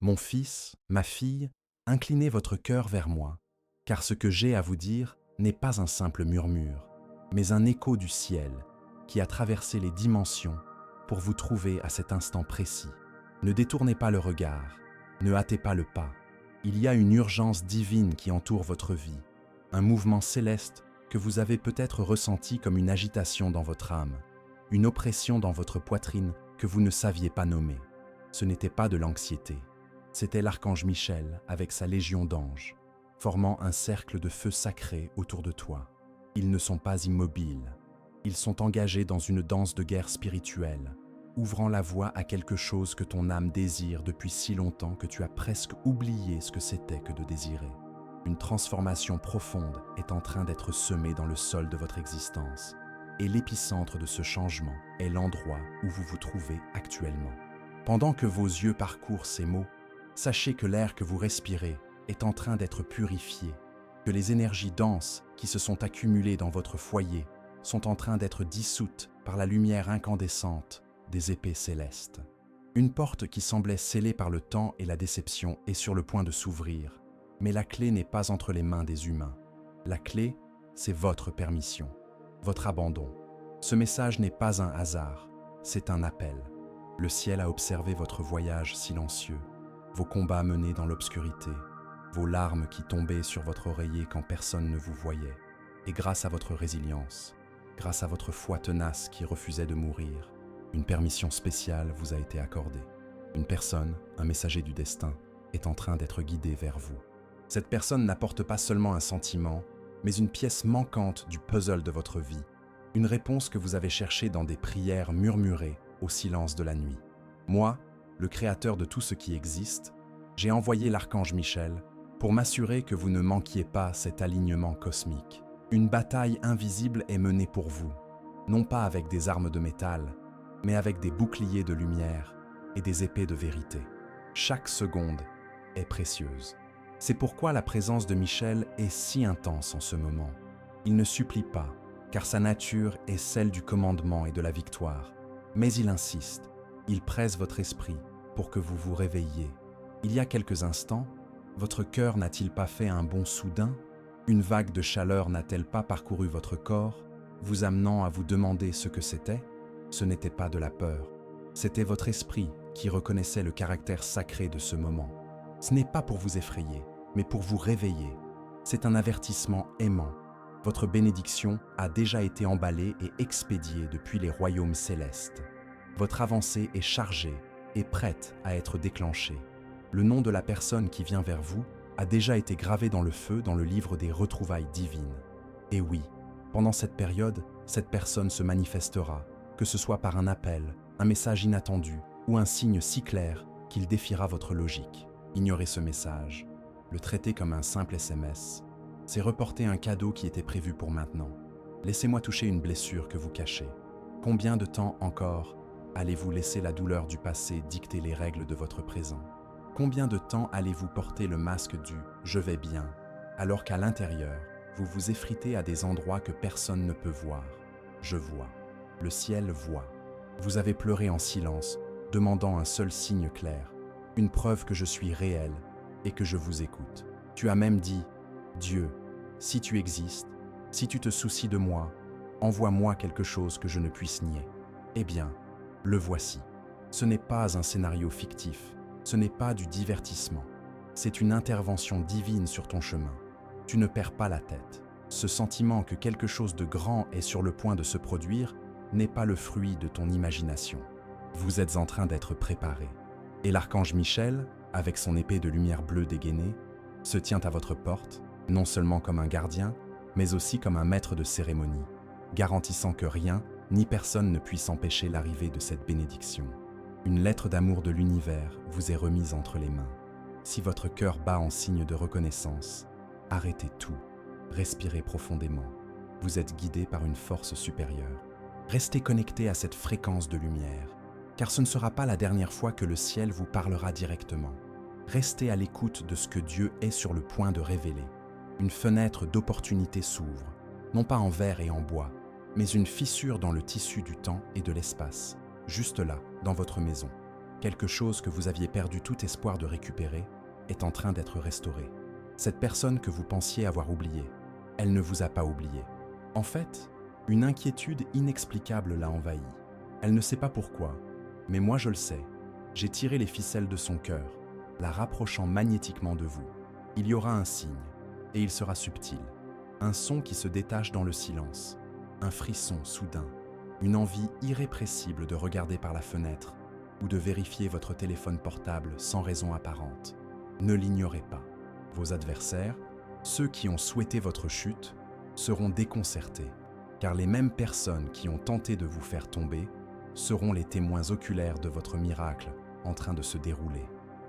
Mon fils, ma fille, inclinez votre cœur vers moi, car ce que j'ai à vous dire n'est pas un simple murmure, mais un écho du ciel qui a traversé les dimensions pour vous trouver à cet instant précis. Ne détournez pas le regard, ne hâtez pas le pas. Il y a une urgence divine qui entoure votre vie, un mouvement céleste que vous avez peut-être ressenti comme une agitation dans votre âme, une oppression dans votre poitrine que vous ne saviez pas nommer. Ce n'était pas de l'anxiété, c'était l'archange Michel avec sa légion d'anges, formant un cercle de feu sacré autour de toi. Ils ne sont pas immobiles, ils sont engagés dans une danse de guerre spirituelle, ouvrant la voie à quelque chose que ton âme désire depuis si longtemps que tu as presque oublié ce que c'était que de désirer. Une transformation profonde est en train d'être semée dans le sol de votre existence, et l'épicentre de ce changement est l'endroit où vous vous trouvez actuellement. Pendant que vos yeux parcourent ces mots, sachez que l'air que vous respirez est en train d'être purifié, que les énergies denses qui se sont accumulées dans votre foyer sont en train d'être dissoutes par la lumière incandescente des épées célestes. Une porte qui semblait scellée par le temps et la déception est sur le point de s'ouvrir, mais la clé n'est pas entre les mains des humains. La clé, c'est votre permission, votre abandon. Ce message n'est pas un hasard, c'est un appel. Le ciel a observé votre voyage silencieux, vos combats menés dans l'obscurité, vos larmes qui tombaient sur votre oreiller quand personne ne vous voyait. Et grâce à votre résilience, grâce à votre foi tenace qui refusait de mourir, une permission spéciale vous a été accordée. Une personne, un messager du destin, est en train d'être guidé vers vous. Cette personne n'apporte pas seulement un sentiment, mais une pièce manquante du puzzle de votre vie, une réponse que vous avez cherchée dans des prières murmurées au silence de la nuit. Moi, le créateur de tout ce qui existe, j'ai envoyé l'archange Michel pour m'assurer que vous ne manquiez pas cet alignement cosmique. Une bataille invisible est menée pour vous, non pas avec des armes de métal, mais avec des boucliers de lumière et des épées de vérité. Chaque seconde est précieuse. C'est pourquoi la présence de Michel est si intense en ce moment. Il ne supplie pas, car sa nature est celle du commandement et de la victoire. Mais il insiste, il presse votre esprit pour que vous vous réveilliez. Il y a quelques instants, votre cœur n'a-t-il pas fait un bond soudain? Une vague de chaleur n'a-t-elle pas parcouru votre corps, vous amenant à vous demander ce que c'était? Ce n'était pas de la peur, c'était votre esprit qui reconnaissait le caractère sacré de ce moment. Ce n'est pas pour vous effrayer, mais pour vous réveiller. C'est un avertissement aimant. Votre bénédiction a déjà été emballée et expédiée depuis les royaumes célestes. Votre avancée est chargée et prête à être déclenchée. Le nom de la personne qui vient vers vous a déjà été gravé dans le feu dans le livre des retrouvailles divines. Et oui, pendant cette période, cette personne se manifestera, que ce soit par un appel, un message inattendu ou un signe si clair qu'il défiera votre logique. Ignorez ce message. Le traiter comme un simple SMS, c'est reporter un cadeau qui était prévu pour maintenant. Laissez-moi toucher une blessure que vous cachez. Combien de temps encore allez-vous laisser la douleur du passé dicter les règles de votre présent? Combien de temps allez-vous porter le masque du « je vais bien » alors qu'à l'intérieur, vous vous effritez à des endroits que personne ne peut voir? Je vois. Le ciel voit. Vous avez pleuré en silence, demandant un seul signe clair, une preuve que je suis réel et que je vous écoute. Tu as même dit « Dieu, si tu existes, si tu te soucies de moi, envoie-moi quelque chose que je ne puisse nier. » Eh bien, le voici. Ce n'est pas un scénario fictif, ce n'est pas du divertissement. C'est une intervention divine sur ton chemin. Tu ne perds pas la tête. Ce sentiment que quelque chose de grand est sur le point de se produire n'est pas le fruit de ton imagination. Vous êtes en train d'être préparé. Et l'archange Michel, avec son épée de lumière bleue dégainée, se tient à votre porte, non seulement comme un gardien, mais aussi comme un maître de cérémonie, garantissant que rien ni personne ne puisse empêcher l'arrivée de cette bénédiction. Une lettre d'amour de l'univers vous est remise entre les mains. Si votre cœur bat en signe de reconnaissance, arrêtez tout, respirez profondément. Vous êtes guidé par une force supérieure. Restez connecté à cette fréquence de lumière, car ce ne sera pas la dernière fois que le ciel vous parlera directement. Restez à l'écoute de ce que Dieu est sur le point de révéler. Une fenêtre d'opportunité s'ouvre, non pas en verre et en bois, mais une fissure dans le tissu du temps et de l'espace, juste là, dans votre maison. Quelque chose que vous aviez perdu tout espoir de récupérer est en train d'être restauré. Cette personne que vous pensiez avoir oubliée, elle ne vous a pas oublié. En fait, une inquiétude inexplicable l'a envahie. Elle ne sait pas pourquoi, mais moi je le sais. J'ai tiré les ficelles de son cœur, la rapprochant magnétiquement de vous. Il y aura un signe, et il sera subtil. Un son qui se détache dans le silence, un frisson soudain, une envie irrépressible de regarder par la fenêtre ou de vérifier votre téléphone portable sans raison apparente. Ne l'ignorez pas. Vos adversaires, ceux qui ont souhaité votre chute, seront déconcertés, car les mêmes personnes qui ont tenté de vous faire tomber seront les témoins oculaires de votre miracle en train de se dérouler.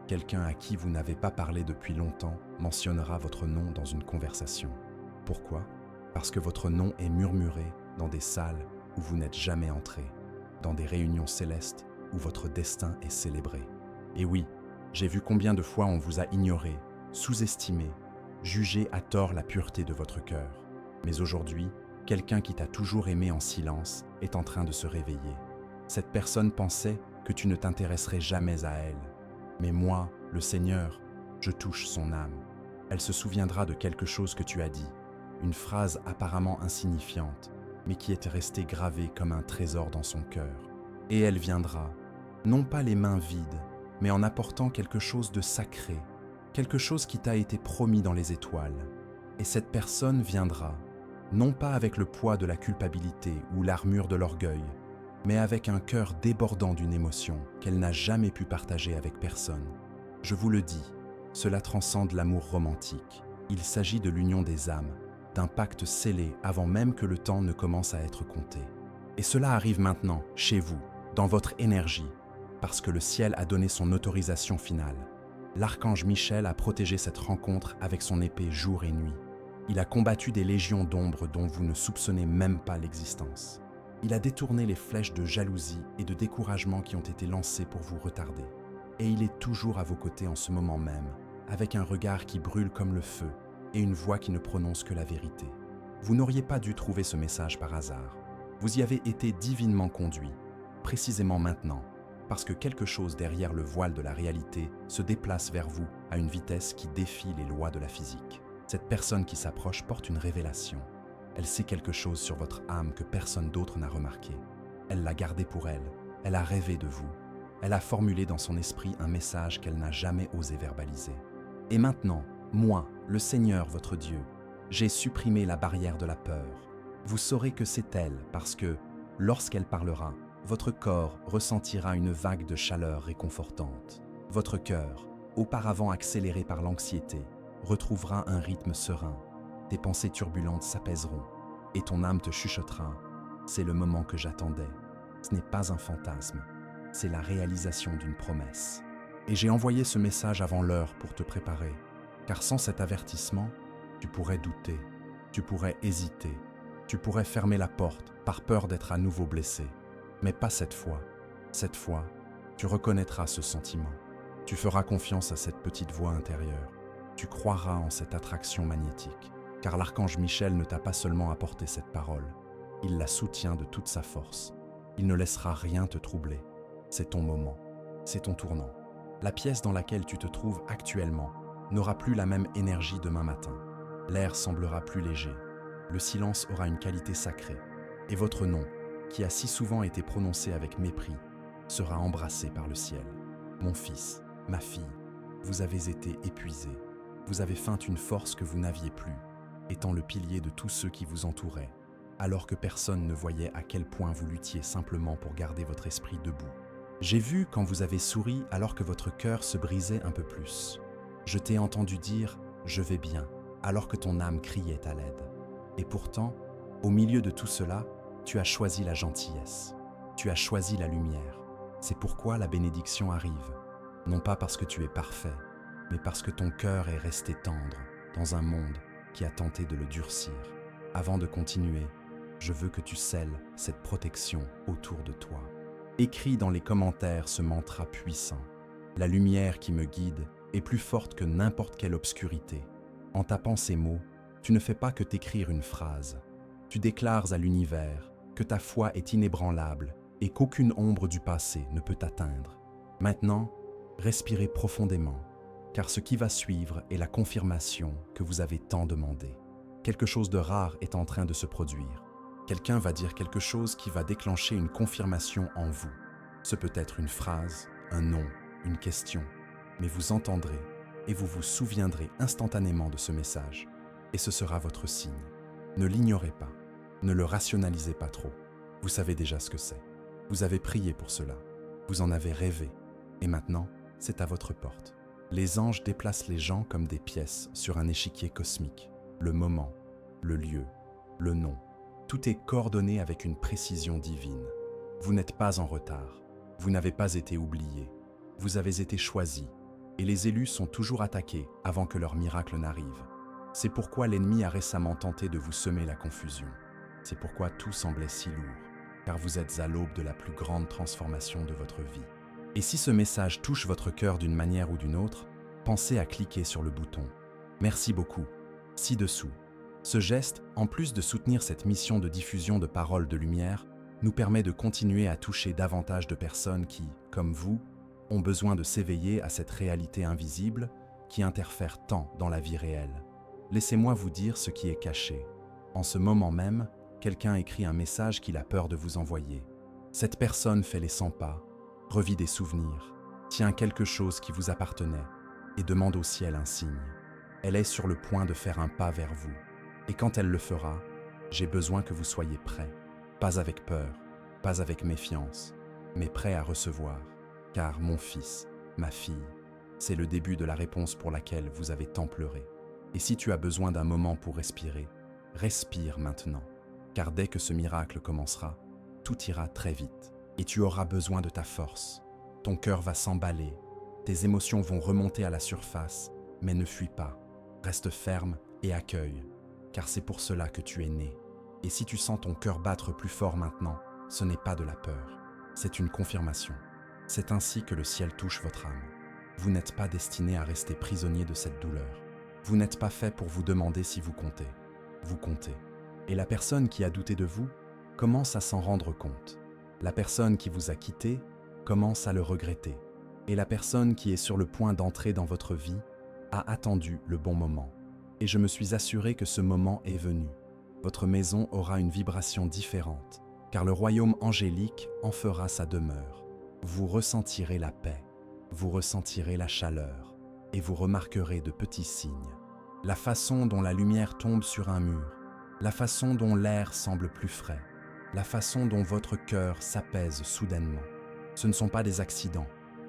Quelqu'un à qui vous n'avez pas parlé depuis longtemps mentionnera votre nom dans une conversation. Pourquoi? Parce que votre nom est murmuré dans des salles où vous n'êtes jamais entré, dans des réunions célestes où votre destin est célébré. Et oui, j'ai vu combien de fois on vous a ignoré, sous-estimé, jugé à tort la pureté de votre cœur. Mais aujourd'hui, quelqu'un qui t'a toujours aimé en silence est en train de se réveiller. Cette personne pensait que tu ne t'intéresserais jamais à elle. Mais moi, le Seigneur, je touche son âme. Elle se souviendra de quelque chose que tu as dit, une phrase apparemment insignifiante, mais qui est restée gravée comme un trésor dans son cœur. Et elle viendra, non pas les mains vides, mais en apportant quelque chose de sacré, quelque chose qui t'a été promis dans les étoiles. Et cette personne viendra, non pas avec le poids de la culpabilité ou l'armure de l'orgueil, mais avec un cœur débordant d'une émotion qu'elle n'a jamais pu partager avec personne. Je vous le dis, cela transcende l'amour romantique. Il s'agit de l'union des âmes, d'un pacte scellé avant même que le temps ne commence à être compté. Et cela arrive maintenant, chez vous, dans votre énergie, parce que le ciel a donné son autorisation finale. L'archange Michel a protégé cette rencontre avec son épée jour et nuit. Il a combattu des légions d'ombre dont vous ne soupçonnez même pas l'existence. Il a détourné les flèches de jalousie et de découragement qui ont été lancées pour vous retarder. Et il est toujours à vos côtés en ce moment même, avec un regard qui brûle comme le feu et une voix qui ne prononce que la vérité. Vous n'auriez pas dû trouver ce message par hasard. Vous y avez été divinement conduit, précisément maintenant, parce que quelque chose derrière le voile de la réalité se déplace vers vous à une vitesse qui défie les lois de la physique. Cette personne qui s'approche porte une révélation. Elle sait quelque chose sur votre âme que personne d'autre n'a remarqué. Elle l'a gardé pour elle, elle a rêvé de vous. Elle a formulé dans son esprit un message qu'elle n'a jamais osé verbaliser. Et maintenant, moi, le Seigneur votre Dieu, j'ai supprimé la barrière de la peur. Vous saurez que c'est elle parce que, lorsqu'elle parlera, votre corps ressentira une vague de chaleur réconfortante. Votre cœur, auparavant accéléré par l'anxiété, retrouvera un rythme serein. Tes pensées turbulentes s'apaiseront et ton âme te chuchotera. C'est le moment que j'attendais. Ce n'est pas un fantasme, c'est la réalisation d'une promesse. Et j'ai envoyé ce message avant l'heure pour te préparer, car sans cet avertissement, tu pourrais douter, tu pourrais hésiter, tu pourrais fermer la porte par peur d'être à nouveau blessé. Mais pas cette fois. Cette fois, tu reconnaîtras ce sentiment. Tu feras confiance à cette petite voix intérieure. Tu croiras en cette attraction magnétique, car l'archange Michel ne t'a pas seulement apporté cette parole, il la soutient de toute sa force. Il ne laissera rien te troubler. C'est ton moment, c'est ton tournant. La pièce dans laquelle tu te trouves actuellement n'aura plus la même énergie demain matin. L'air semblera plus léger. Le silence aura une qualité sacrée. Et votre nom, qui a si souvent été prononcé avec mépris, sera embrassé par le ciel. Mon fils, ma fille, vous avez été épuisé. Vous avez feint une force que vous n'aviez plus, étant le pilier de tous ceux qui vous entouraient, alors que personne ne voyait à quel point vous luttiez simplement pour garder votre esprit debout. J'ai vu quand vous avez souri alors que votre cœur se brisait un peu plus. Je t'ai entendu dire « je vais bien » alors que ton âme criait à l'aide. Et pourtant, au milieu de tout cela, tu as choisi la gentillesse. Tu as choisi la lumière. C'est pourquoi la bénédiction arrive. Non pas parce que tu es parfait, mais parce que ton cœur est resté tendre dans un monde qui a tenté de le durcir. Avant de continuer, je veux que tu scelles cette protection autour de toi. Écris dans les commentaires ce mantra puissant. La lumière qui me guide est plus forte que n'importe quelle obscurité. En tapant ces mots, tu ne fais pas que t'écrire une phrase. Tu déclares à l'univers que ta foi est inébranlable et qu'aucune ombre du passé ne peut t'atteindre. Maintenant, respirez profondément, car ce qui va suivre est la confirmation que vous avez tant demandé. Quelque chose de rare est en train de se produire. Quelqu'un va dire quelque chose qui va déclencher une confirmation en vous. Ce peut être une phrase, un nom, une question, mais vous entendrez et vous vous souviendrez instantanément de ce message. Et ce sera votre signe. Ne l'ignorez pas, ne le rationalisez pas trop. Vous savez déjà ce que c'est. Vous avez prié pour cela, vous en avez rêvé, et maintenant, c'est à votre porte. Les anges déplacent les gens comme des pièces sur un échiquier cosmique. Le moment, le lieu, le nom, tout est coordonné avec une précision divine. Vous n'êtes pas en retard, vous n'avez pas été oublié, vous avez été choisi, et les élus sont toujours attaqués avant que leur miracle n'arrive. C'est pourquoi l'ennemi a récemment tenté de vous semer la confusion. C'est pourquoi tout semblait si lourd, car vous êtes à l'aube de la plus grande transformation de votre vie. Et si ce message touche votre cœur d'une manière ou d'une autre, pensez à cliquer sur le bouton « Merci beaucoup » ci-dessous. Ce geste, en plus de soutenir cette mission de diffusion de paroles de lumière, nous permet de continuer à toucher davantage de personnes qui, comme vous, ont besoin de s'éveiller à cette réalité invisible qui interfère tant dans la vie réelle. Laissez-moi vous dire ce qui est caché. En ce moment même, quelqu'un écrit un message qu'il a peur de vous envoyer. Cette personne fait les 100 pas, revit des souvenirs, tient quelque chose qui vous appartenait et demande au ciel un signe. Elle est sur le point de faire un pas vers vous. Et quand elle le fera, j'ai besoin que vous soyez prêts. Pas avec peur, pas avec méfiance, mais prêts à recevoir. Car mon fils, ma fille, c'est le début de la réponse pour laquelle vous avez tant pleuré. Et si tu as besoin d'un moment pour respirer, respire maintenant. Car dès que ce miracle commencera, tout ira très vite. Et tu auras besoin de ta force. Ton cœur va s'emballer, tes émotions vont remonter à la surface, mais ne fuis pas. Reste ferme et accueille, car c'est pour cela que tu es né. Et si tu sens ton cœur battre plus fort maintenant, ce n'est pas de la peur, c'est une confirmation. C'est ainsi que le ciel touche votre âme. Vous n'êtes pas destiné à rester prisonnier de cette douleur. Vous n'êtes pas fait pour vous demander si vous comptez. Vous comptez. Et la personne qui a douté de vous commence à s'en rendre compte. La personne qui vous a quitté commence à le regretter. Et la personne qui est sur le point d'entrer dans votre vie a attendu le bon moment. Et je me suis assuré que ce moment est venu. Votre maison aura une vibration différente, car le royaume angélique en fera sa demeure. Vous ressentirez la paix, vous ressentirez la chaleur, et vous remarquerez de petits signes. La façon dont la lumière tombe sur un mur, la façon dont l'air semble plus frais, la façon dont votre cœur s'apaise soudainement. Ce ne sont pas des accidents,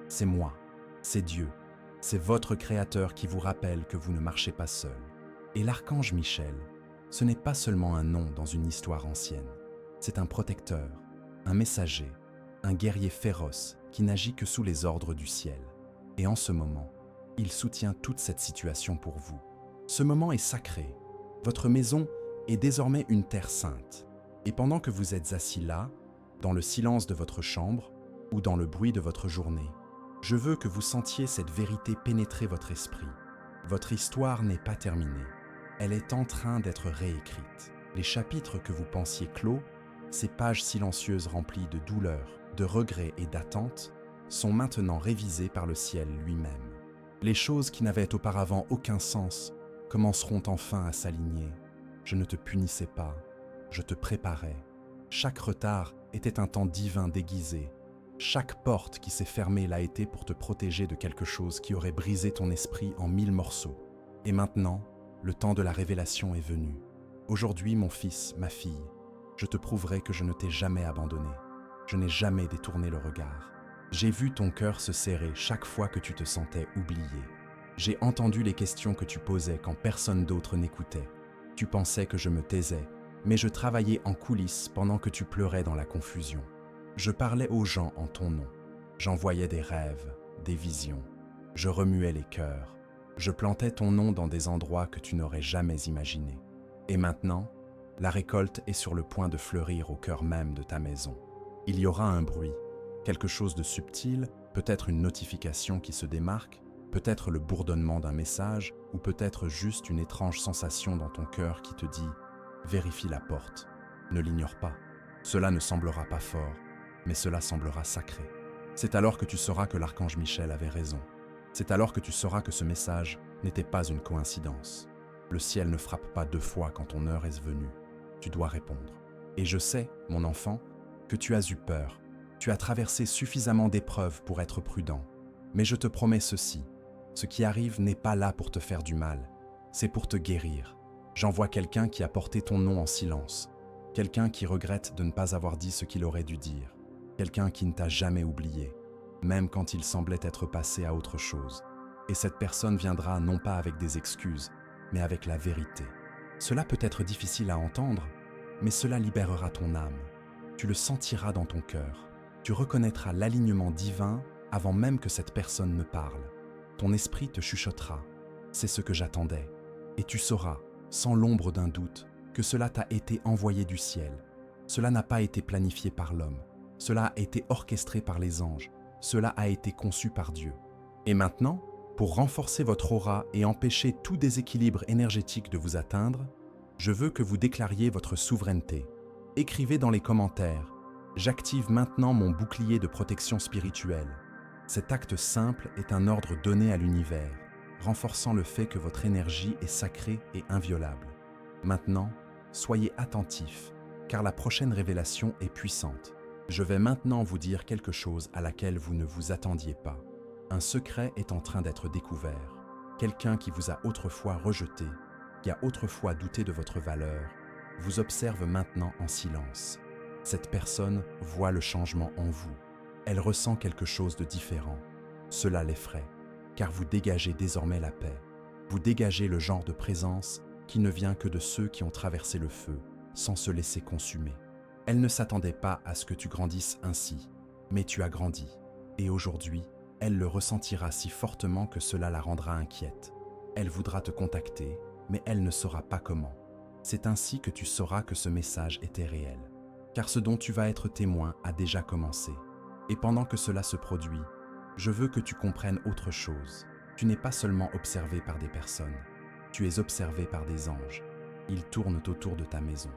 c'est moi, c'est Dieu, c'est votre Créateur qui vous rappelle que vous ne marchez pas seul. Et l'archange Michel, ce n'est pas seulement un nom dans une histoire ancienne, c'est un protecteur, un messager, un guerrier féroce qui n'agit que sous les ordres du ciel. Et en ce moment, il soutient toute cette situation pour vous. Ce moment est sacré. Votre maison est désormais une terre sainte. Et pendant que vous êtes assis là, dans le silence de votre chambre ou dans le bruit de votre journée, je veux que vous sentiez cette vérité pénétrer votre esprit. Votre histoire n'est pas terminée. Elle est en train d'être réécrite. Les chapitres que vous pensiez clos, ces pages silencieuses remplies de douleur, de regrets et d'attentes, sont maintenant révisées par le ciel lui-même. Les choses qui n'avaient auparavant aucun sens commenceront enfin à s'aligner. Je ne te punissais pas, je te préparais. Chaque retard était un temps divin déguisé. Chaque porte qui s'est fermée l'a été pour te protéger de quelque chose qui aurait brisé ton esprit en 1000 morceaux. Et maintenant, le temps de la révélation est venu. Aujourd'hui, mon fils, ma fille, je te prouverai que je ne t'ai jamais abandonné. Je n'ai jamais détourné le regard. J'ai vu ton cœur se serrer chaque fois que tu te sentais oublié. J'ai entendu les questions que tu posais quand personne d'autre n'écoutait. Tu pensais que je me taisais, mais je travaillais en coulisses pendant que tu pleurais dans la confusion. Je parlais aux gens en ton nom. J'envoyais des rêves, des visions. Je remuais les cœurs. Je plantais ton nom dans des endroits que tu n'aurais jamais imaginés. Et maintenant, la récolte est sur le point de fleurir au cœur même de ta maison. Il y aura un bruit, quelque chose de subtil, peut-être une notification qui se démarque, peut-être le bourdonnement d'un message, ou peut-être juste une étrange sensation dans ton cœur qui te dit « Vérifie la porte, ne l'ignore pas. Cela ne semblera pas fort, mais cela semblera sacré. C'est alors que tu sauras que l'archange Michel avait raison. C'est alors que tu sauras que ce message n'était pas une coïncidence. Le ciel ne frappe pas 2 fois quand ton heure est venue. Tu dois répondre. Et je sais, mon enfant, que tu as eu peur. Tu as traversé suffisamment d'épreuves pour être prudent. Mais je te promets ceci, ce qui arrive n'est pas là pour te faire du mal, c'est pour te guérir. J'envoie quelqu'un qui a porté ton nom en silence, quelqu'un qui regrette de ne pas avoir dit ce qu'il aurait dû dire, quelqu'un qui ne t'a jamais oublié, même quand il semblait être passé à autre chose. Et cette personne viendra non pas avec des excuses, mais avec la vérité. Cela peut être difficile à entendre, mais cela libérera ton âme. Tu le sentiras dans ton cœur. Tu reconnaîtras l'alignement divin avant même que cette personne ne parle. Ton esprit te chuchotera. C'est ce que j'attendais. Et tu sauras, sans l'ombre d'un doute, que cela t'a été envoyé du ciel. Cela n'a pas été planifié par l'homme. Cela a été orchestré par les anges. Cela a été conçu par Dieu. Et maintenant, pour renforcer votre aura et empêcher tout déséquilibre énergétique de vous atteindre, je veux que vous déclariez votre souveraineté. Écrivez dans les commentaires « J'active maintenant mon bouclier de protection spirituelle ». Cet acte simple est un ordre donné à l'univers, renforçant le fait que votre énergie est sacrée et inviolable. Maintenant, soyez attentifs, car la prochaine révélation est puissante. Je vais maintenant vous dire quelque chose à laquelle vous ne vous attendiez pas. Un secret est en train d'être découvert. Quelqu'un qui vous a autrefois rejeté, qui a autrefois douté de votre valeur, vous observe maintenant en silence. Cette personne voit le changement en vous. Elle ressent quelque chose de différent. Cela l'effraie, car vous dégagez désormais la paix. Vous dégagez le genre de présence qui ne vient que de ceux qui ont traversé le feu, sans se laisser consumer. Elle ne s'attendait pas à ce que tu grandisses ainsi, mais tu as grandi. Et aujourd'hui, elle le ressentira si fortement que cela la rendra inquiète. Elle voudra te contacter, mais elle ne saura pas comment. C'est ainsi que tu sauras que ce message était réel. Car ce dont tu vas être témoin a déjà commencé. Et pendant que cela se produit, je veux que tu comprennes autre chose. Tu n'es pas seulement observé par des personnes, tu es observé par des anges. Ils tournent autour de ta maison.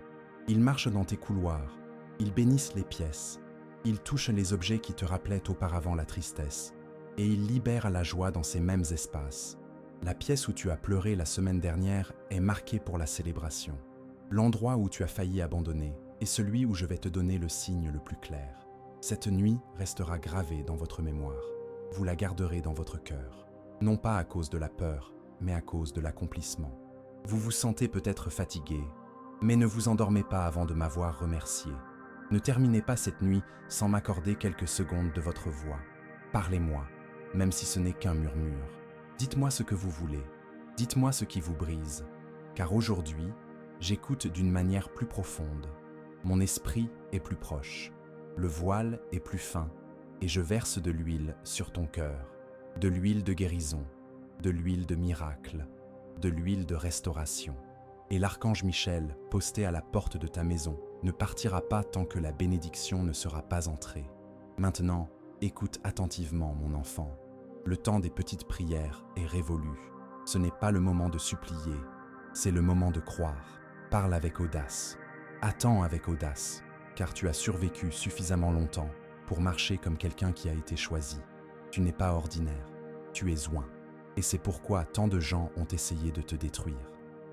Ils marchent dans tes couloirs, ils bénissent les pièces, ils touchent les objets qui te rappelaient auparavant la tristesse, et ils libèrent la joie dans ces mêmes espaces. La pièce où tu as pleuré la semaine dernière est marquée pour la célébration. L'endroit où tu as failli abandonner est celui où je vais te donner le signe le plus clair. Cette nuit restera gravée dans votre mémoire. Vous la garderez dans votre cœur. Non pas à cause de la peur, mais à cause de l'accomplissement. Vous vous sentez peut-être fatigué, mais ne vous endormez pas avant de m'avoir remercié. Ne terminez pas cette nuit sans m'accorder quelques secondes de votre voix. Parlez-moi, même si ce n'est qu'un murmure. Dites-moi ce que vous voulez. Dites-moi ce qui vous brise. Car aujourd'hui, j'écoute d'une manière plus profonde. Mon esprit est plus proche. Le voile est plus fin. Et je verse de l'huile sur ton cœur. De l'huile de guérison. De l'huile de miracle. De l'huile de restauration. Et l'archange Michel, posté à la porte de ta maison, ne partira pas tant que la bénédiction ne sera pas entrée. Maintenant, écoute attentivement, mon enfant. Le temps des petites prières est révolu. Ce n'est pas le moment de supplier, c'est le moment de croire. Parle avec audace. Attends avec audace, car tu as survécu suffisamment longtemps pour marcher comme quelqu'un qui a été choisi. Tu n'es pas ordinaire, tu es oint. Et c'est pourquoi tant de gens ont essayé de te détruire.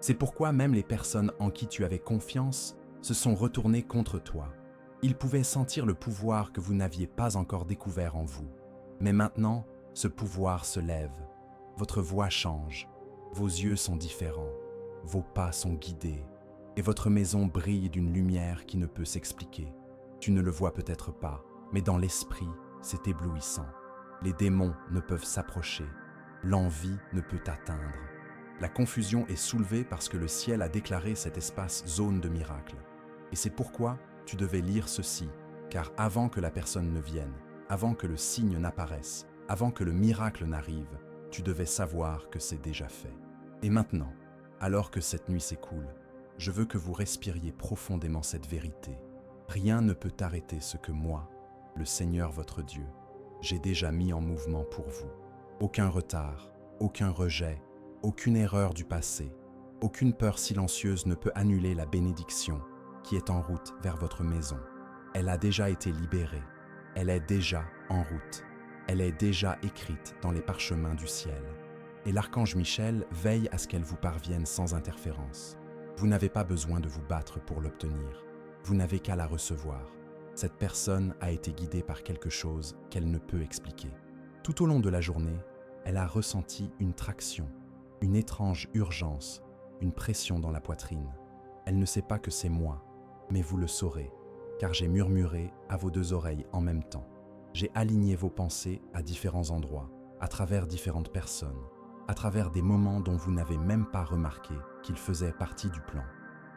C'est pourquoi même les personnes en qui tu avais confiance se sont retournées contre toi. Ils pouvaient sentir le pouvoir que vous n'aviez pas encore découvert en vous. Mais maintenant, ce pouvoir se lève. Votre voix change. Vos yeux sont différents. Vos pas sont guidés. Et votre maison brille d'une lumière qui ne peut s'expliquer. Tu ne le vois peut-être pas, mais dans l'esprit, c'est éblouissant. Les démons ne peuvent s'approcher. L'envie ne peut t'atteindre. La confusion est soulevée parce que le ciel a déclaré cet espace zone de miracle. Et c'est pourquoi tu devais lire ceci, car avant que la personne ne vienne, avant que le signe n'apparaisse, avant que le miracle n'arrive, tu devais savoir que c'est déjà fait. Et maintenant, alors que cette nuit s'écoule, je veux que vous respiriez profondément cette vérité. Rien ne peut arrêter ce que moi, le Seigneur votre Dieu, j'ai déjà mis en mouvement pour vous. Aucun retard, aucun rejet, aucune erreur du passé, aucune peur silencieuse ne peut annuler la bénédiction qui est en route vers votre maison. Elle a déjà été libérée. Elle est déjà en route. Elle est déjà écrite dans les parchemins du ciel. Et l'archange Michel veille à ce qu'elle vous parvienne sans interférence. Vous n'avez pas besoin de vous battre pour l'obtenir. Vous n'avez qu'à la recevoir. Cette personne a été guidée par quelque chose qu'elle ne peut expliquer. Tout au long de la journée, elle a ressenti une traction, une étrange urgence, une pression dans la poitrine. Elle ne sait pas que c'est moi, mais vous le saurez, car j'ai murmuré à vos deux oreilles en même temps. J'ai aligné vos pensées à différents endroits, à travers différentes personnes, à travers des moments dont vous n'avez même pas remarqué qu'ils faisaient partie du plan.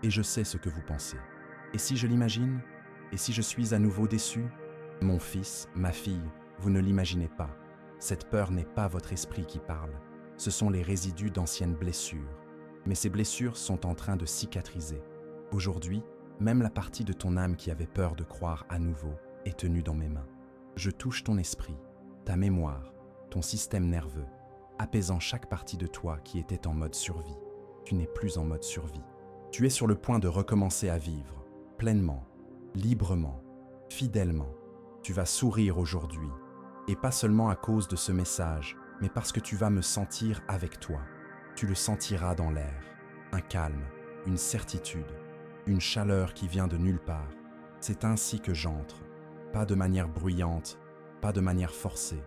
Et je sais ce que vous pensez. Et si je l'imagine? Et si je suis à nouveau déçu? Mon fils, ma fille, vous ne l'imaginez pas. Cette peur n'est pas votre esprit qui parle. Ce sont les résidus d'anciennes blessures. Mais ces blessures sont en train de cicatriser. Aujourd'hui, même la partie de ton âme qui avait peur de croire à nouveau est tenue dans mes mains. Je touche ton esprit, ta mémoire, ton système nerveux, apaisant chaque partie de toi qui était en mode survie. Tu n'es plus en mode survie. Tu es sur le point de recommencer à vivre, pleinement, librement, fidèlement. Tu vas sourire aujourd'hui, et pas seulement à cause de ce message, mais parce que tu vas me sentir avec toi. Tu le sentiras dans l'air, un calme, une certitude, une chaleur qui vient de nulle part. C'est ainsi que j'entre, pas de manière bruyante, pas de manière forcée,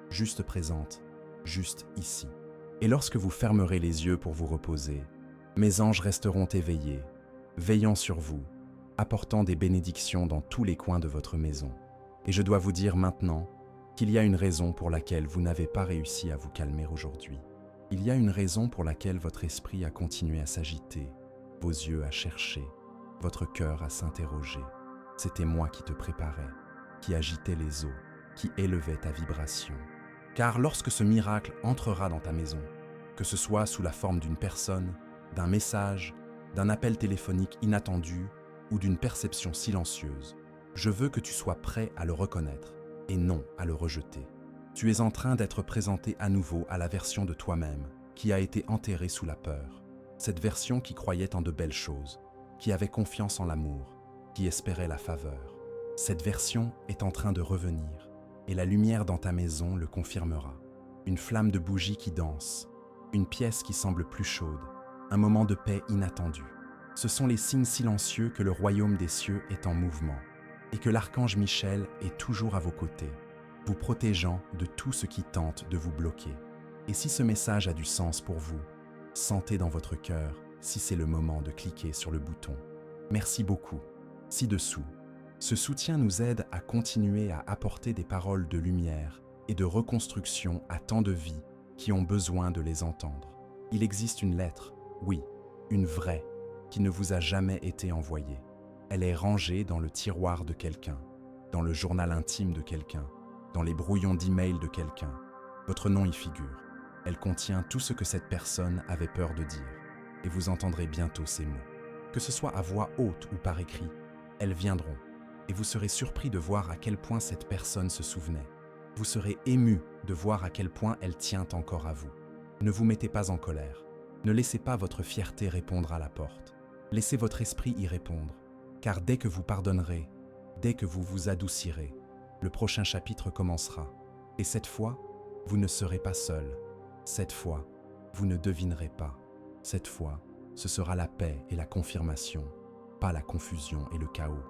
juste présente, juste ici. Et lorsque vous fermerez les yeux pour vous reposer, mes anges resteront éveillés, veillant sur vous, apportant des bénédictions dans tous les coins de votre maison. Et je dois vous dire maintenant qu'il y a une raison pour laquelle vous n'avez pas réussi à vous calmer aujourd'hui. Il y a une raison pour laquelle votre esprit a continué à s'agiter, vos yeux à chercher, votre cœur à s'interroger. C'était moi qui te préparais, qui agitais les eaux, qui élevait ta vibration. Car lorsque ce miracle entrera dans ta maison, que ce soit sous la forme d'une personne, d'un message, d'un appel téléphonique inattendu ou d'une perception silencieuse, je veux que tu sois prêt à le reconnaître et non à le rejeter. Tu es en train d'être présenté à nouveau à la version de toi-même qui a été enterrée sous la peur. Cette version qui croyait en de belles choses, qui avait confiance en l'amour, qui espérait la faveur. Cette version est en train de revenir et la lumière dans ta maison le confirmera. Une flamme de bougie qui danse, une pièce qui semble plus chaude, un moment de paix inattendu. Ce sont les signes silencieux que le royaume des cieux est en mouvement et que l'archange Michel est toujours à vos côtés, vous protégeant de tout ce qui tente de vous bloquer. Et si ce message a du sens pour vous, sentez dans votre cœur si c'est le moment de cliquer sur le bouton. Merci beaucoup. Ci-dessous, ce soutien nous aide à continuer à apporter des paroles de lumière et de reconstruction à tant de vies qui ont besoin de les entendre. Il existe une lettre, oui, une vraie, qui ne vous a jamais été envoyée. Elle est rangée dans le tiroir de quelqu'un, dans le journal intime de quelqu'un, dans les brouillons d'email de quelqu'un. Votre nom y figure. Elle contient tout ce que cette personne avait peur de dire. Et vous entendrez bientôt ces mots. Que ce soit à voix haute ou par écrit, elles viendront. Et vous serez surpris de voir à quel point cette personne se souvenait. Vous serez ému de voir à quel point elle tient encore à vous. Ne vous mettez pas en colère. Ne laissez pas votre fierté répondre à la porte. Laissez votre esprit y répondre. Car dès que vous pardonnerez, dès que vous vous adoucirez, le prochain chapitre commencera. Et cette fois, vous ne serez pas seul. Cette fois, vous ne devinerez pas. Cette fois, ce sera la paix et la confirmation, pas la confusion et le chaos.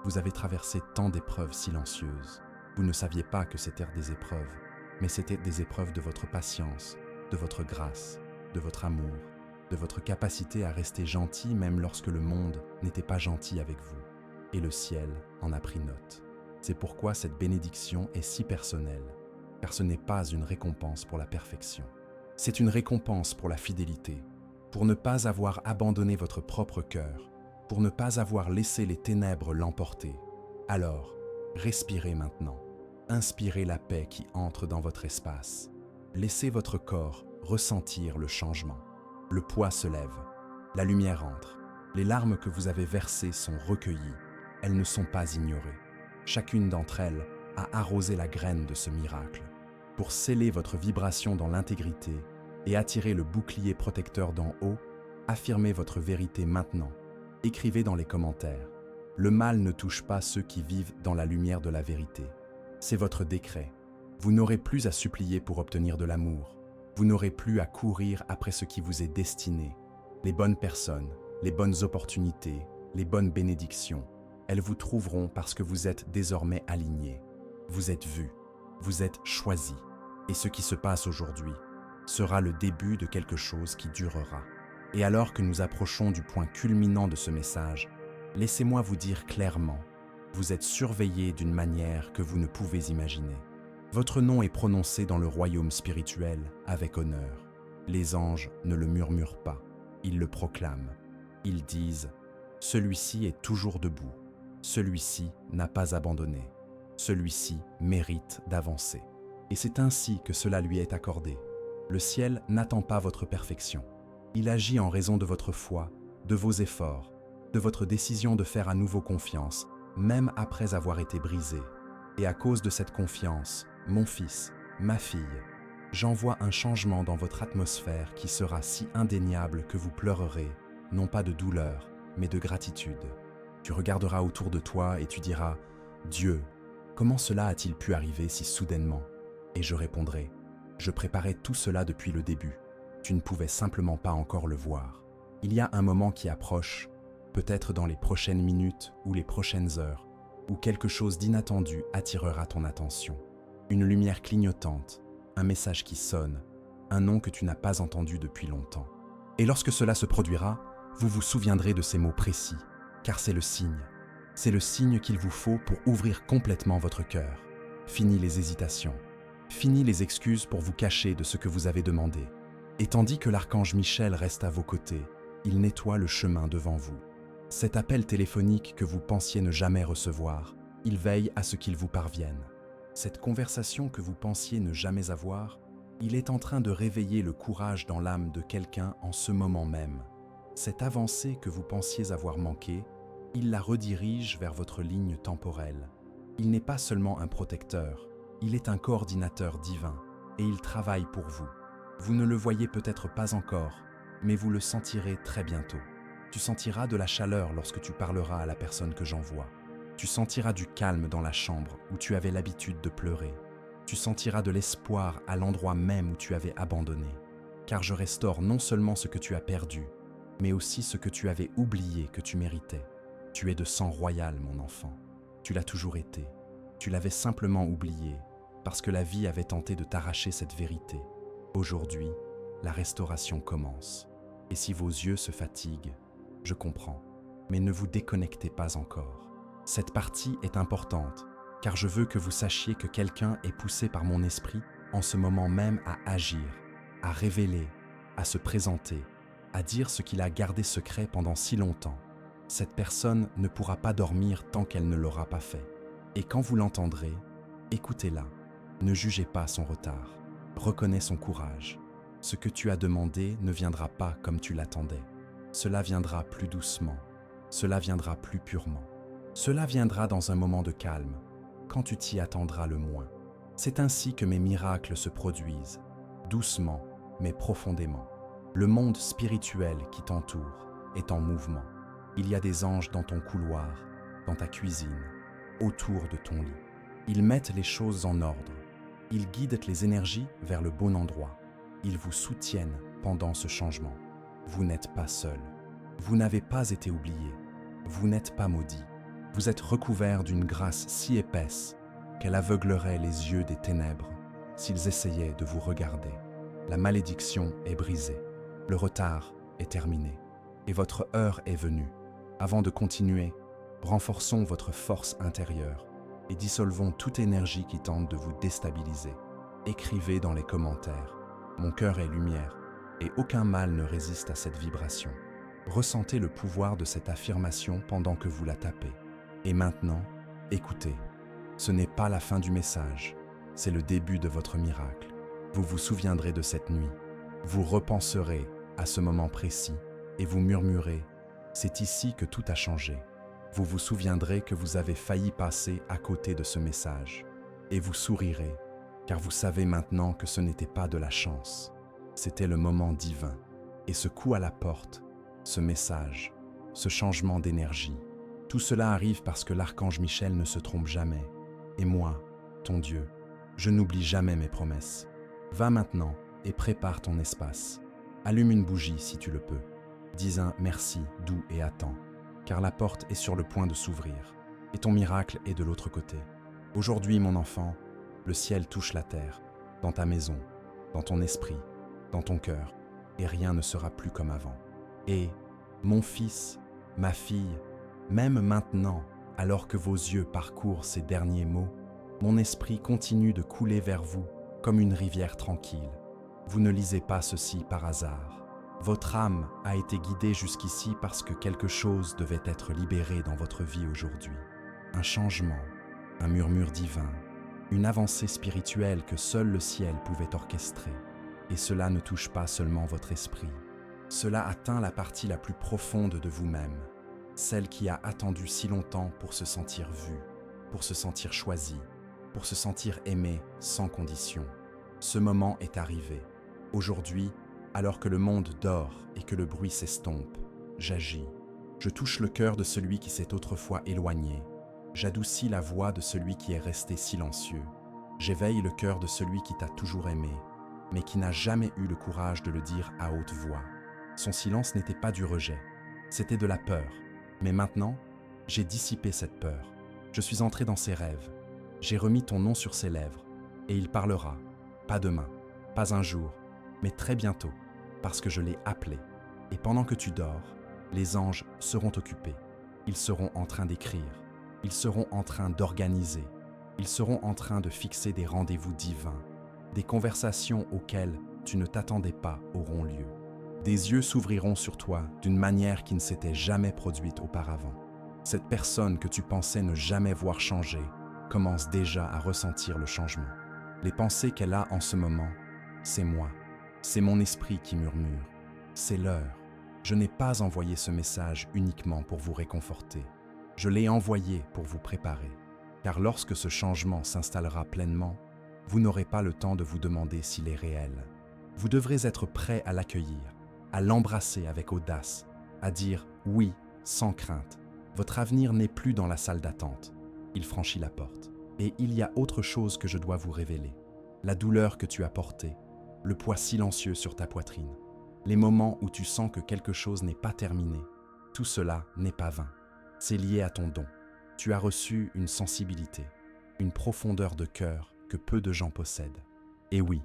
Vous avez traversé tant d'épreuves silencieuses. Vous ne saviez pas que c'étaient des épreuves, mais c'étaient des épreuves de votre patience, de votre grâce, de votre amour, de votre capacité à rester gentil même lorsque le monde n'était pas gentil avec vous. Et le ciel en a pris note. C'est pourquoi cette bénédiction est si personnelle, car ce n'est pas une récompense pour la perfection. C'est une récompense pour la fidélité, pour ne pas avoir abandonné votre propre cœur, pour ne pas avoir laissé les ténèbres l'emporter. Alors, respirez maintenant. Inspirez la paix qui entre dans votre espace. Laissez votre corps ressentir le changement. Le poids se lève, la lumière entre. Les larmes que vous avez versées sont recueillies. Elles ne sont pas ignorées. Chacune d'entre elles a arrosé la graine de ce miracle. Pour sceller votre vibration dans l'intégrité et attirer le bouclier protecteur d'en haut, affirmez votre vérité maintenant. Écrivez dans les commentaires. Le mal ne touche pas ceux qui vivent dans la lumière de la vérité. C'est votre décret. Vous n'aurez plus à supplier pour obtenir de l'amour. Vous n'aurez plus à courir après ce qui vous est destiné. Les bonnes personnes, les bonnes opportunités, les bonnes bénédictions, elles vous trouveront parce que vous êtes désormais alignés. Vous êtes vus, vous êtes choisis. Et ce qui se passe aujourd'hui sera le début de quelque chose qui durera. Et alors que nous approchons du point culminant de ce message, laissez-moi vous dire clairement, vous êtes surveillés d'une manière que vous ne pouvez imaginer. Votre nom est prononcé dans le royaume spirituel avec honneur. Les anges ne le murmurent pas, ils le proclament. Ils disent « Celui-ci est toujours debout, celui-ci n'a pas abandonné, celui-ci mérite d'avancer. » Et c'est ainsi que cela lui est accordé. Le ciel n'attend pas votre perfection. Il agit en raison de votre foi, de vos efforts, de votre décision de faire à nouveau confiance, même après avoir été brisé. Et à cause de cette confiance, mon fils, ma fille, j'envoie un changement dans votre atmosphère qui sera si indéniable que vous pleurerez, non pas de douleur, mais de gratitude. Tu regarderas autour de toi et tu diras « Dieu, comment cela a-t-il pu arriver si soudainement ?» Et je répondrai « Je préparais tout cela depuis le début. Tu ne pouvais simplement pas encore le voir. Il y a un moment qui approche, peut-être dans les prochaines minutes ou les prochaines heures, où quelque chose d'inattendu attirera ton attention. Une lumière clignotante, un message qui sonne, un nom que tu n'as pas entendu depuis longtemps. Et lorsque cela se produira, vous vous souviendrez de ces mots précis, car c'est le signe. C'est le signe qu'il vous faut pour ouvrir complètement votre cœur. Fini les hésitations. Fini les excuses pour vous cacher de ce que vous avez demandé. Et tandis que l'archange Michel reste à vos côtés, il nettoie le chemin devant vous. Cet appel téléphonique que vous pensiez ne jamais recevoir, il veille à ce qu'il vous parvienne. Cette conversation que vous pensiez ne jamais avoir, il est en train de réveiller le courage dans l'âme de quelqu'un en ce moment même. Cette avancée que vous pensiez avoir manquée, il la redirige vers votre ligne temporelle. Il n'est pas seulement un protecteur, il est un coordinateur divin et il travaille pour vous. Vous ne le voyez peut-être pas encore, mais vous le sentirez très bientôt. Tu sentiras de la chaleur lorsque tu parleras à la personne que j'envoie. Tu sentiras du calme dans la chambre où tu avais l'habitude de pleurer. Tu sentiras de l'espoir à l'endroit même où tu avais abandonné. Car je restaure non seulement ce que tu as perdu, mais aussi ce que tu avais oublié que tu méritais. Tu es de sang royal, mon enfant. Tu l'as toujours été. Tu l'avais simplement oublié, parce que la vie avait tenté de t'arracher cette vérité. Aujourd'hui, la restauration commence. Et si vos yeux se fatiguent, je comprends, mais ne vous déconnectez pas encore. Cette partie est importante, car je veux que vous sachiez que quelqu'un est poussé par mon esprit en ce moment même à agir, à révéler, à se présenter, à dire ce qu'il a gardé secret pendant si longtemps. Cette personne ne pourra pas dormir tant qu'elle ne l'aura pas fait. Et quand vous l'entendrez, écoutez-la. Ne jugez pas son retard. Reconnais son courage. Ce que tu as demandé ne viendra pas comme tu l'attendais. Cela viendra plus doucement. Cela viendra plus purement. Cela viendra dans un moment de calme, quand tu t'y attendras le moins. C'est ainsi que mes miracles se produisent, doucement, mais profondément. Le monde spirituel qui t'entoure est en mouvement. Il y a des anges dans ton couloir, dans ta cuisine, autour de ton lit. Ils mettent les choses en ordre. Ils guident les énergies vers le bon endroit. Ils vous soutiennent pendant ce changement. Vous n'êtes pas seul. Vous n'avez pas été oublié. Vous n'êtes pas maudit. Vous êtes recouvert d'une grâce si épaisse qu'elle aveuglerait les yeux des ténèbres s'ils essayaient de vous regarder. La malédiction est brisée. Le retard est terminé. Et votre heure est venue. Avant de continuer, renforçons votre force intérieure et dissolvons toute énergie qui tente de vous déstabiliser. Écrivez dans les commentaires « Mon cœur est lumière » et aucun mal ne résiste à cette vibration. Ressentez le pouvoir de cette affirmation pendant que vous la tapez. Et maintenant, écoutez. Ce n'est pas la fin du message, c'est le début de votre miracle. Vous vous souviendrez de cette nuit. Vous repenserez à ce moment précis et vous murmurez « C'est ici que tout a changé ». Vous vous souviendrez que vous avez failli passer à côté de ce message. Et vous sourirez, car vous savez maintenant que ce n'était pas de la chance. C'était le moment divin. Et ce coup à la porte, ce message, ce changement d'énergie, tout cela arrive parce que l'archange Michel ne se trompe jamais. Et moi, ton Dieu. Je n'oublie jamais mes promesses. Va maintenant et prépare ton espace. Allume une bougie si tu le peux. Dis un merci doux et attends, car la porte est sur le point de s'ouvrir, et ton miracle est de l'autre côté. Aujourd'hui, mon enfant, le ciel touche la terre, dans ta maison, dans ton esprit, dans ton cœur, et rien ne sera plus comme avant. Et, mon fils, ma fille, même maintenant, alors que vos yeux parcourent ces derniers mots, mon esprit continue de couler vers vous comme une rivière tranquille. Vous ne lisez pas ceci par hasard. Votre âme a été guidée jusqu'ici parce que quelque chose devait être libéré dans votre vie aujourd'hui. Un changement, un murmure divin, une avancée spirituelle que seul le ciel pouvait orchestrer. Et cela ne touche pas seulement votre esprit. Cela atteint la partie la plus profonde de vous-même, celle qui a attendu si longtemps pour se sentir vue, pour se sentir choisie, pour se sentir aimée sans condition. Ce moment est arrivé. Aujourd'hui, alors que le monde dort et que le bruit s'estompe, j'agis. Je touche le cœur de celui qui s'est autrefois éloigné. J'adoucis la voix de celui qui est resté silencieux. J'éveille le cœur de celui qui t'a toujours aimé, mais qui n'a jamais eu le courage de le dire à haute voix. Son silence n'était pas du rejet, c'était de la peur. Mais maintenant, j'ai dissipé cette peur. Je suis entré dans ses rêves. J'ai remis ton nom sur ses lèvres. Et il parlera, pas demain, pas un jour, mais très bientôt, parce que je l'ai appelé. Et pendant que tu dors, les anges seront occupés. Ils seront en train d'écrire. Ils seront en train d'organiser. Ils seront en train de fixer des rendez-vous divins. Des conversations auxquelles tu ne t'attendais pas auront lieu. Des yeux s'ouvriront sur toi d'une manière qui ne s'était jamais produite auparavant. Cette personne que tu pensais ne jamais voir changer commence déjà à ressentir le changement. Les pensées qu'elle a en ce moment, c'est moi. C'est mon esprit qui murmure. C'est l'heure. Je n'ai pas envoyé ce message uniquement pour vous réconforter. Je l'ai envoyé pour vous préparer. Car lorsque ce changement s'installera pleinement, vous n'aurez pas le temps de vous demander s'il est réel. Vous devrez être prêt à l'accueillir, à l'embrasser avec audace, à dire oui sans crainte. Votre avenir n'est plus dans la salle d'attente. Il franchit la porte. Et il y a autre chose que je dois vous révéler. La douleur que tu as portée, le poids silencieux sur ta poitrine, les moments où tu sens que quelque chose n'est pas terminé, tout cela n'est pas vain. C'est lié à ton don. Tu as reçu une sensibilité, une profondeur de cœur que peu de gens possèdent. Et oui,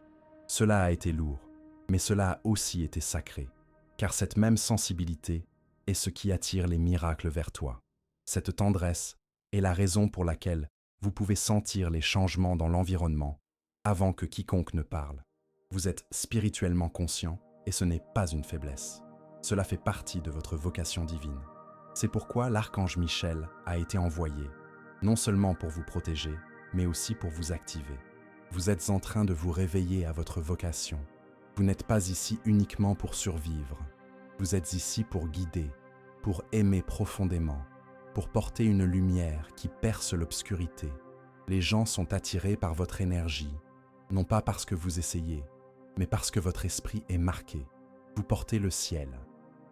cela a été lourd, mais cela a aussi été sacré, car cette même sensibilité est ce qui attire les miracles vers toi. Cette tendresse est la raison pour laquelle vous pouvez sentir les changements dans l'environnement avant que quiconque ne parle. Vous êtes spirituellement conscient et ce n'est pas une faiblesse. Cela fait partie de votre vocation divine. C'est pourquoi l'archange Michel a été envoyé, non seulement pour vous protéger, mais aussi pour vous activer. Vous êtes en train de vous réveiller à votre vocation. Vous n'êtes pas ici uniquement pour survivre. Vous êtes ici pour guider, pour aimer profondément, pour porter une lumière qui perce l'obscurité. Les gens sont attirés par votre énergie, non pas parce que vous essayez, mais parce que votre esprit est marqué. Vous portez le ciel.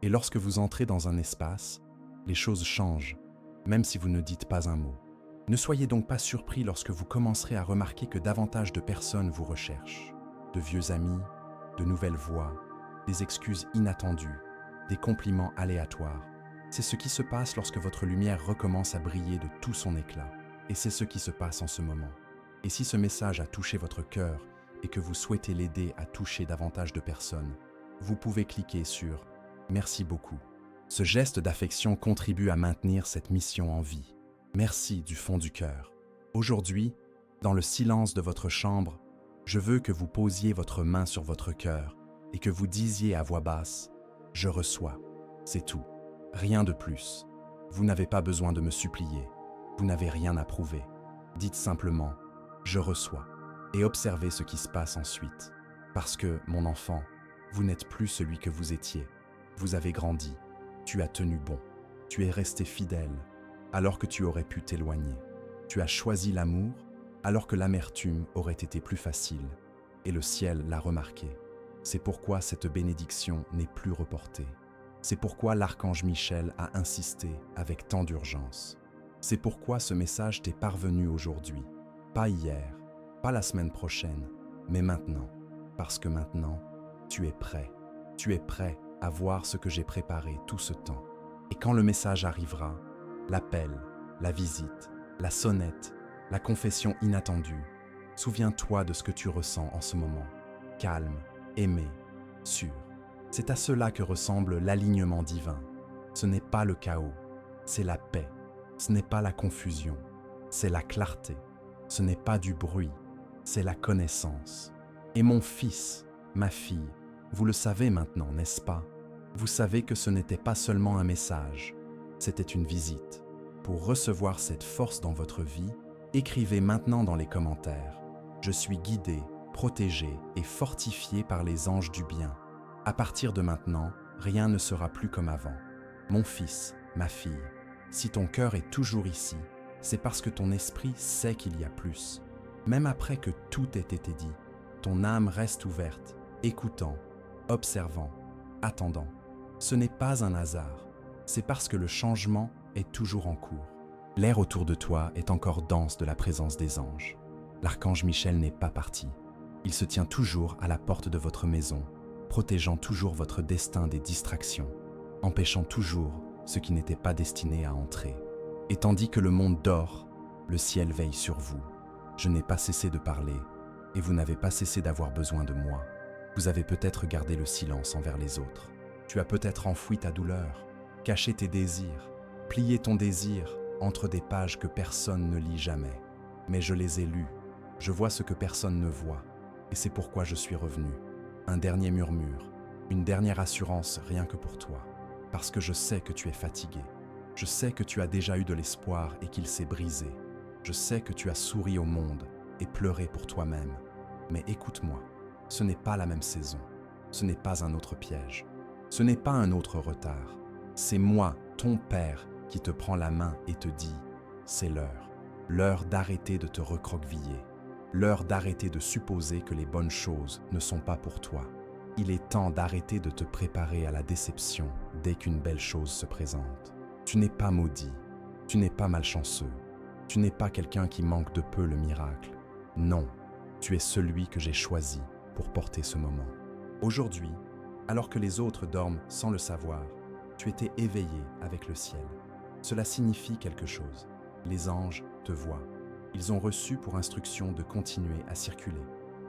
Et lorsque vous entrez dans un espace, les choses changent, même si vous ne dites pas un mot. Ne soyez donc pas surpris lorsque vous commencerez à remarquer que davantage de personnes vous recherchent. De vieux amis, de nouvelles voix, des excuses inattendues, des compliments aléatoires. C'est ce qui se passe lorsque votre lumière recommence à briller de tout son éclat. Et c'est ce qui se passe en ce moment. Et si ce message a touché votre cœur et que vous souhaitez l'aider à toucher davantage de personnes, vous pouvez cliquer sur « Merci beaucoup ». Ce geste d'affection contribue à maintenir cette mission en vie. Merci du fond du cœur. Aujourd'hui, dans le silence de votre chambre, je veux que vous posiez votre main sur votre cœur et que vous disiez à voix basse « Je reçois ». C'est tout. Rien de plus. Vous n'avez pas besoin de me supplier. Vous n'avez rien à prouver. Dites simplement « Je reçois » et observez ce qui se passe ensuite. Parce que, mon enfant, vous n'êtes plus celui que vous étiez. Vous avez grandi. Tu as tenu bon. Tu es resté fidèle alors que tu aurais pu t'éloigner. Tu as choisi l'amour alors que l'amertume aurait été plus facile. Et le ciel l'a remarqué. C'est pourquoi cette bénédiction n'est plus reportée. C'est pourquoi l'archange Michel a insisté avec tant d'urgence. C'est pourquoi ce message t'est parvenu aujourd'hui, pas hier, Pas la semaine prochaine, mais maintenant. Parce que maintenant, tu es prêt. Tu es prêt à voir ce que j'ai préparé tout ce temps. Et quand le message arrivera, l'appel, la visite, la sonnette, la confession inattendue, souviens-toi de ce que tu ressens en ce moment. Calme, aimé, sûr. C'est à cela que ressemble l'alignement divin. Ce n'est pas le chaos, c'est la paix. Ce n'est pas la confusion, c'est la clarté. Ce n'est pas du bruit, c'est la connaissance. Et mon fils, ma fille, vous le savez maintenant, n'est-ce pas? Vous savez que ce n'était pas seulement un message, c'était une visite. Pour recevoir cette force dans votre vie, écrivez maintenant dans les commentaires. Je suis guidé, protégé et fortifié par les anges du bien. À partir de maintenant, rien ne sera plus comme avant. Mon fils, ma fille, si ton cœur est toujours ici, c'est parce que ton esprit sait qu'il y a plus. Même après que tout ait été dit, ton âme reste ouverte, écoutant, observant, attendant. Ce n'est pas un hasard, c'est parce que le changement est toujours en cours. L'air autour de toi est encore dense de la présence des anges. L'archange Michel n'est pas parti. Il se tient toujours à la porte de votre maison, protégeant toujours votre destin des distractions, empêchant toujours ce qui n'était pas destiné à entrer. Et tandis que le monde dort, le ciel veille sur vous. Je n'ai pas cessé de parler, et vous n'avez pas cessé d'avoir besoin de moi. Vous avez peut-être gardé le silence envers les autres. Tu as peut-être enfoui ta douleur, caché tes désirs, plié ton désir entre des pages que personne ne lit jamais. Mais je les ai lues, je vois ce que personne ne voit, et c'est pourquoi je suis revenu. Un dernier murmure, une dernière assurance rien que pour toi, parce que je sais que tu es fatigué. Je sais que tu as déjà eu de l'espoir et qu'il s'est brisé. Je sais que tu as souri au monde et pleuré pour toi-même. Mais écoute-moi, ce n'est pas la même saison. Ce n'est pas un autre piège. Ce n'est pas un autre retard. C'est moi, ton Père, qui te prend la main et te dit « c'est l'heure ». L'heure d'arrêter de te recroqueviller. L'heure d'arrêter de supposer que les bonnes choses ne sont pas pour toi. Il est temps d'arrêter de te préparer à la déception dès qu'une belle chose se présente. Tu n'es pas maudit, tu n'es pas malchanceux, tu n'es pas quelqu'un qui manque de peu le miracle. Non, tu es celui que j'ai choisi pour porter ce moment. Aujourd'hui, alors que les autres dorment sans le savoir, tu étais éveillé avec le ciel. Cela signifie quelque chose. Les anges te voient. Ils ont reçu pour instruction de continuer à circuler,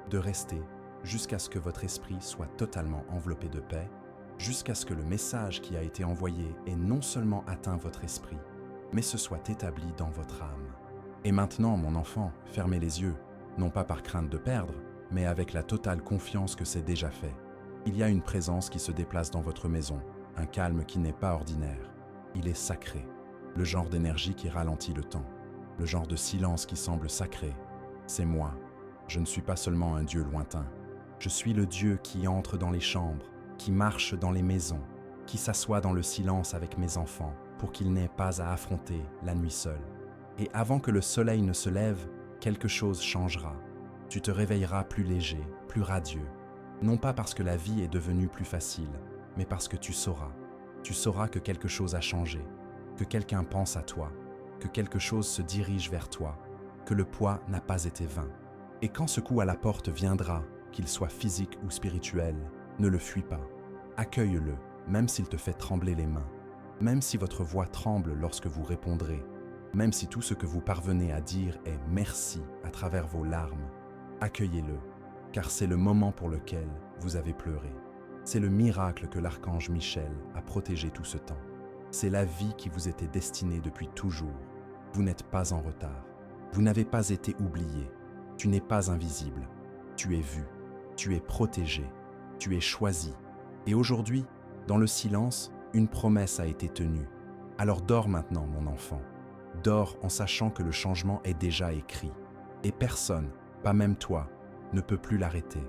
de rester jusqu'à ce que votre esprit soit totalement enveloppé de paix, jusqu'à ce que le message qui a été envoyé ait non seulement atteint votre esprit, mais se soit établi dans votre âme. Et maintenant, mon enfant, fermez les yeux, non pas par crainte de perdre, mais avec la totale confiance que c'est déjà fait. Il y a une présence qui se déplace dans votre maison, un calme qui n'est pas ordinaire. Il est sacré, le genre d'énergie qui ralentit le temps, le genre de silence qui semble sacré. C'est moi. Je ne suis pas seulement un Dieu lointain. Je suis le Dieu qui entre dans les chambres, qui marche dans les maisons, qui s'assoit dans le silence avec mes enfants pour qu'ils n'aient pas à affronter la nuit seule. Et avant que le soleil ne se lève, quelque chose changera. Tu te réveilleras plus léger, plus radieux. Non pas parce que la vie est devenue plus facile, mais parce que tu sauras. Tu sauras que quelque chose a changé, que quelqu'un pense à toi, que quelque chose se dirige vers toi, que le poids n'a pas été vain. Et quand ce coup à la porte viendra, qu'il soit physique ou spirituel, ne le fuis pas. Accueille-le, même s'il te fait trembler les mains, même si votre voix tremble lorsque vous répondrez, même si tout ce que vous parvenez à dire est « merci » à travers vos larmes. Accueillez-le, car c'est le moment pour lequel vous avez pleuré. C'est le miracle que l'archange Michel a protégé tout ce temps. C'est la vie qui vous était destinée depuis toujours. Vous n'êtes pas en retard. Vous n'avez pas été oublié. Tu n'es pas invisible. Tu es vu. Tu es protégé. Tu es choisi. Et aujourd'hui, dans le silence, une promesse a été tenue. Alors dors maintenant, mon enfant. Dors en sachant que le changement est déjà écrit. Et personne, pas même toi, ne peut plus l'arrêter.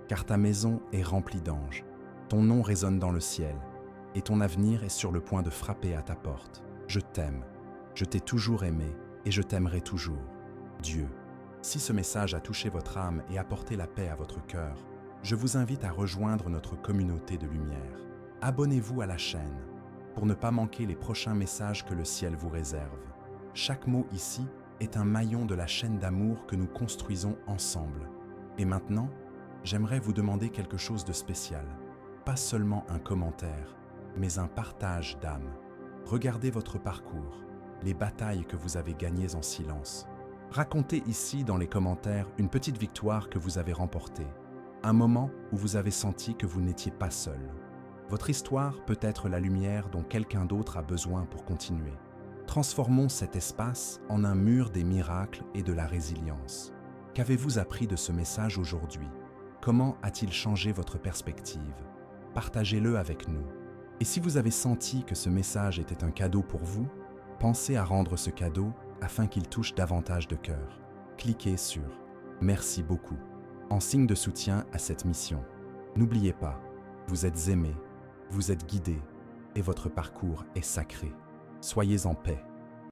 Car ta maison est remplie d'anges. Ton nom résonne dans le ciel. Et ton avenir est sur le point de frapper à ta porte. Je t'aime. Je t'ai toujours aimé et je t'aimerai toujours. Dieu. Si ce message a touché votre âme et apporté la paix à votre cœur, je vous invite à rejoindre notre communauté de lumière. Abonnez-vous à la chaîne pour ne pas manquer les prochains messages que le ciel vous réserve. Chaque mot ici est un maillon de la chaîne d'amour que nous construisons ensemble. Et maintenant, j'aimerais vous demander quelque chose de spécial. Pas seulement un commentaire, mais un partage d'âme. Regardez votre parcours, les batailles que vous avez gagnées en silence. Racontez ici dans les commentaires une petite victoire que vous avez remportée, un moment où vous avez senti que vous n'étiez pas seul. Votre histoire peut être la lumière dont quelqu'un d'autre a besoin pour continuer. Transformons cet espace en un mur des miracles et de la résilience. Qu'avez-vous appris de ce message aujourd'hui? Comment a-t-il changé votre perspective? Partagez-le avec nous. Et si vous avez senti que ce message était un cadeau pour vous, pensez à rendre ce cadeau afin qu'il touche davantage de cœurs. Cliquez sur « Merci beaucoup » en signe de soutien à cette mission. N'oubliez pas, vous êtes aimé, vous êtes guidé et votre parcours est sacré. Soyez en paix.